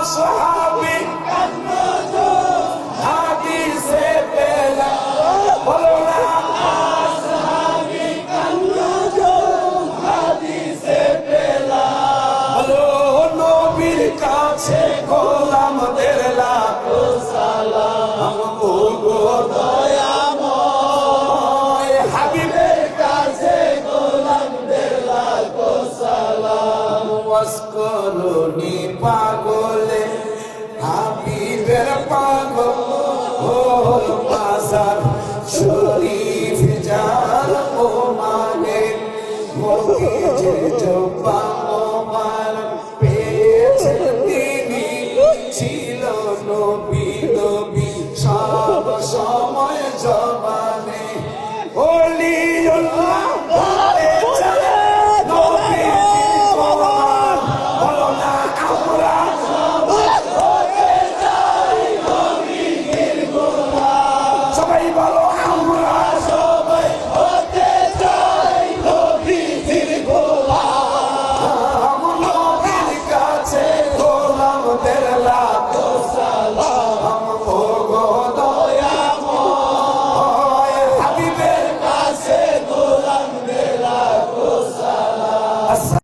আসহাবি হাদিসে পেলাম বলো না বলো নবীর কাছে গোলামদের লাখো সালাম ও গো দয়াময় হাবিবের কাছে গোলামদের লাখো সালাম ওয়াসকরুনি পাগলে হাবিবের পাগল ও মাজার শরীফ যার ও মানে মোকে যে জপা